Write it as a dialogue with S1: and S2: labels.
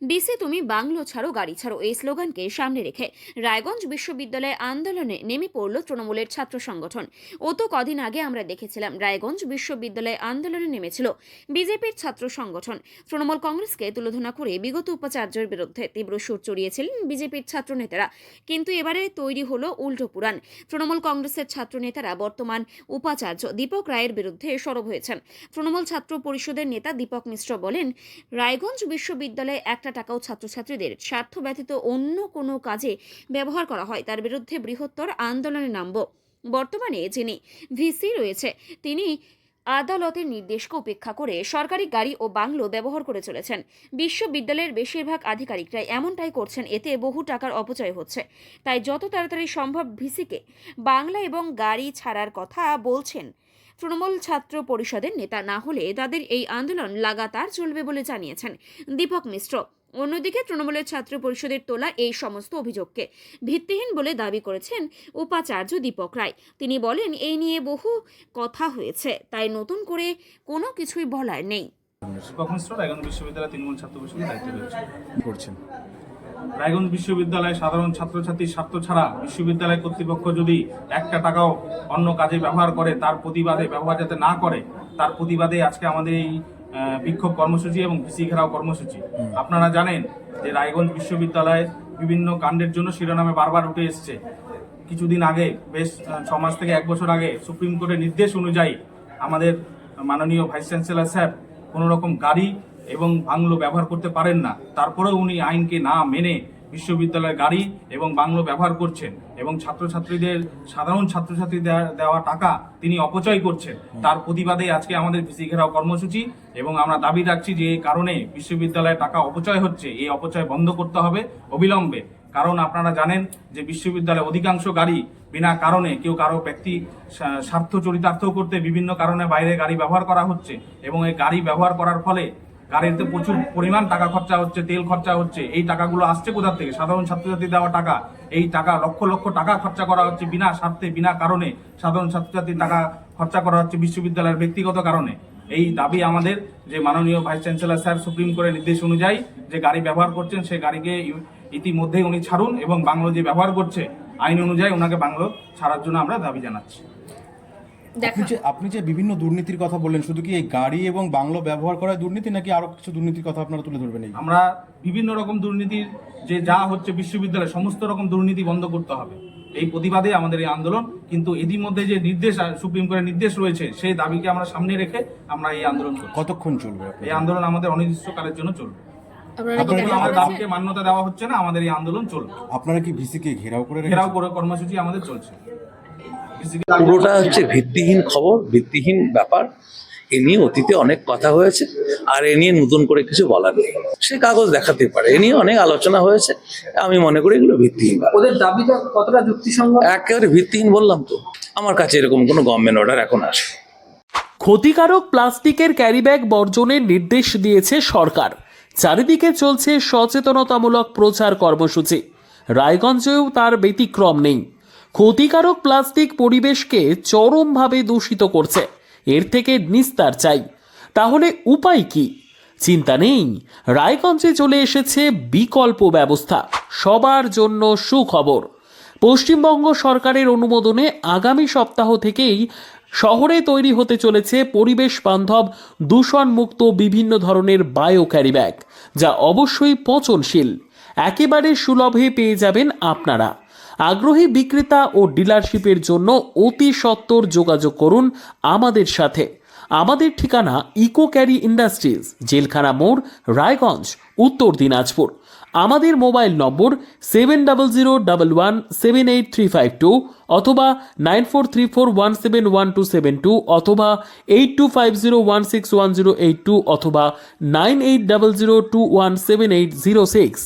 S1: DC তুমি bungalow ছাড়ো গাড়ি ছাড়ো এই স্লোগানকে সামনে রেখে রায়গঞ্জ বিশ্ববিদ্যালয়ে আন্দোলনে নেমে পড়ল তৃণমূলের ছাত্র সংগঠন। ও তো কদিন আগে আমরা দেখেছিলাম রায়গঞ্জ বিশ্ববিদ্যালয়ে আন্দোলনে নেমেছিল বিজেপির ছাত্র সংগঠন। তৃণমূল কংগ্রেসকে তুলোধনা করে বিগত উপাচার্যের বিরুদ্ধে তীব্র সুর চড়িয়েছিলেন বিজেপির ছাত্র নেতারা। কিন্তু এবারে তৈরি হলো উল্টো পুরাণ। তৃণমূল কংগ্রেসের ছাত্র নেতারা বর্তমান উপাচার্য দীপক রায়ের বিরুদ্ধে সরব হয়েছেন। তৃণমূল ছাত্র পরিষদের নেতা দীপক মিশ্র বলেন, রায়গঞ্জ বিশ্ববিদ্যালয়ে একটা টাকাও ছাত্রছাত্রীদের স্বার্থ ব্যতীত অন্য কোনো কাজে ব্যবহার করা হয় তার বিরুদ্ধে বৃহত্তর আন্দোলনে নামব। বর্তমানে যিনি ভিসি রয়েছে তিনি আদালতের নির্দেশকে উপেক্ষা করে সরকারি গাড়ি ও বাংলো ব্যবহার করে চলেছেন। বিশ্ববিদ্যালয়ের বেশিরভাগ আধিকারিকরাই এমনটাই করছেন, এতে বহু টাকার অপচয় হচ্ছে। তাই যত তাড়াতাড়ি সম্ভব ভিসিকে বাংলা এবং গাড়ি ছাড়ার কথা বলছেন তৃণমূল ছাত্র পরিষদের নেতা, না হলে তাদের এই আন্দোলন লাগাতার চলবে বলে জানিয়েছেন দীপক মিশ্র। অন্যদিকে তৃণমূলের ছাত্র পরিষদের তোলা এই সমস্ত অভিযোগকে ভিত্তিহীন বলে দাবি করেছেন উপাচার্য দীপক রায়। তিনি বলেন, এই নিয়ে বহু কথা হয়েছে, তাই নতুন করে কোনো কিছুই বলার নেই।
S2: দীপক মিশ্র, রায়গঞ্জ বিশ্ববিদ্যালয় তৃণমূল ছাত্র পরিষদের দায়িত্বে
S3: করছেন।
S2: রায়গঞ্জ বিশ্ববিদ্যালয়ে সাধারণ ছাত্রছাত্রীর স্বার্থ ছাড়া বিশ্ববিদ্যালয় কর্তৃপক্ষ যদি একটা টাকাও অন্য কাজে ব্যবহার করে, তার প্রতিবাদে ব্যবহার যাতে না করে, তার প্রতিবাদে আজকে আমাদের এই বিক্ষোভ কর্মসূচি এবং ভিসি ঘেরাও কর্মসূচি। আপনারা জানেন যে রায়গঞ্জ বিশ্ববিদ্যালয়ে বিভিন্ন কাণ্ডের জন্য শিরোনামে বারবার উঠে এসছে। কিছুদিন আগে, বেশ 6 মাস থেকে 1 বছর আগে, সুপ্রিম কোর্টের নির্দেশ অনুযায়ী আমাদের মাননীয় ভাইস চ্যান্সেলর স্যার কোনো রকম গাড়ি এবং বাংলো ব্যবহার করতে পারেন না। তারপরেও উনি আইনকে না মেনে বিশ্ববিদ্যালয়ের গাড়ি এবং বাংলো ব্যবহার করছেন এবং ছাত্রছাত্রীদের, সাধারণ ছাত্রছাত্রী দেওয়া টাকা তিনি অপচয় করছেন। তার প্রতিবাদে আজকে আমাদের ভিসি ঘেরাও কর্মসূচি এবং আমরা দাবি রাখছি যে এই কারণে বিশ্ববিদ্যালয়ে টাকা অপচয় হচ্ছে, এই অপচয় বন্ধ করতে হবে অবিলম্বে। কারণ আপনারা জানেন যে বিশ্ববিদ্যালয়ে অধিকাংশ গাড়ি বিনা কারণে, কেউ কারো ব্যক্তি স্বার্থ চরিতার্থ করতে বিভিন্ন কারণে বাইরে গাড়ি ব্যবহার করা হচ্ছে এবং এই গাড়ি ব্যবহার করার ফলে গাড়িতে প্রচুর পরিমাণ টাকা খরচা হচ্ছে, তেল খরচা হচ্ছে। এই টাকাগুলো আসছে কোথা থেকে? সাধারণ ছাত্রছাত্রী দেওয়া টাকা। এই টাকা লক্ষ লক্ষ টাকা খরচা করা হচ্ছে বিনা স্বার্থে, বিনা কারণে সাধারণ ছাত্রছাত্রীর টাকা খরচা করা হচ্ছে বিশ্ববিদ্যালয়ের ব্যক্তিগত কারণে। এই দাবি আমাদের যে মাননীয় ভাইস চ্যান্সেলর স্যার সুপ্রিম কোর্টের নির্দেশ অনুযায়ী যে গাড়ি ব্যবহার করছেন, সেই গাড়িকে ইতিমধ্যেই উনি ছাড়ুন এবং বাংলো যে ব্যবহার করছে আইন অনুযায়ী ওনাকে বাংলো ছাড়ার জন্য আমরা দাবি জানাচ্ছি।
S3: আপনি যে বিভিন্ন দুর্নীতির কথা বললেন, শুধু কি এই গাড়ি এবং বাংলো ব্যবহার করায় দুর্নীতি, নাকি আরো কিছু দুর্নীতির কথা আপনারা তুলে ধরবেন?
S2: আমরা বিভিন্ন রকম দুর্নীতির যে যা হচ্ছে বিশ্ববিদ্যালয়ে সমস্ত রকম দুর্নীতি বন্ধ করতে হবে, এই প্রতিবাদে আমাদের এই আন্দোলন। কিন্তু ইতিমধ্যে যে নির্দেশ, সুপ্রিম কোর্টের নির্দেশ রয়েছে, সেই দাবিকে আমরা সামনে রেখে আমরা এই আন্দোলন করব।
S3: কতক্ষণ চলবে
S2: এই আন্দোলন? আমাদের অনির্দিষ্টকালের জন্য চলবে।
S1: আপনারা
S2: আমার দাবিকে মান্যতা দেওয়া হচ্ছে না, আমাদের এই আন্দোলন চলবে।
S3: আপনারা কি ভিসিকে ঘেরাও করে
S2: কর্মসূচি আমাদের চলছে।
S4: পুরোটা হচ্ছে ভিত্তিহীন খবর, ভিত্তিহীন ব্যাপার। এ নিয়ে অতীতে অনেক কথা হয়েছে, আর এ নিয়ে নতুন করে কিছু বলার নেই। সে কাগজ দেখাতে পারে, এ নিয়ে অনেক আলোচনা হয়েছে। আমি মনে করি এগুলো ভিত্তিহীন।
S5: ওদের দাবিটা কতটা যুক্তিসঙ্গত?
S4: একেবারে ভিত্তিহীন বললাম তো। আমার কাছে এরকম কোনো গভর্নমেন্ট অর্ডার এখন আসে।
S6: ক্ষতিকারক প্লাস্টিকের ক্যারিব্যাগ বর্জনের নির্দেশ দিয়েছে সরকার। চারিদিকে চলছে সচেতনতামূলক প্রচার কর্মসূচি। রায়গঞ্জেও তার ব্যতিক্রম নেই। ক্ষতিকারক প্লাস্টিক পরিবেশকে চরমভাবে দূষিত করছে, এর থেকে নিস্তার চাই। তাহলে উপায় কি? চিন্তা নেই, রায়গঞ্জে চলে এসেছে বিকল্প ব্যবস্থা। সবার জন্য সুখবর। পশ্চিমবঙ্গ সরকারের অনুমোদনে আগামী সপ্তাহ থেকেই শহরে তৈরি হতে চলেছে পরিবেশ বান্ধব, দূষণমুক্ত বিভিন্ন ধরনের বায়ো ক্যারিব্যাগ, যা অবশ্যই পচনশীল। একেবারে সুলভে পেয়ে যাবেন আপনারা। আগ্রহী বিক্রেতা ও ডিলারশিপের জন্য অতি সত্বর যোগাযোগ করুন আমাদের সাথে। আমাদের ঠিকানা ইকো ক্যারি ইন্ডাস্ট্রিজ, জেলখানা মোড়, রায়গঞ্জ, উত্তর দিনাজপুর। আমাদের মোবাইল নম্বর 7001178352 অথবা 9434171272 অথবা 8250161082 অথবা 9800217806।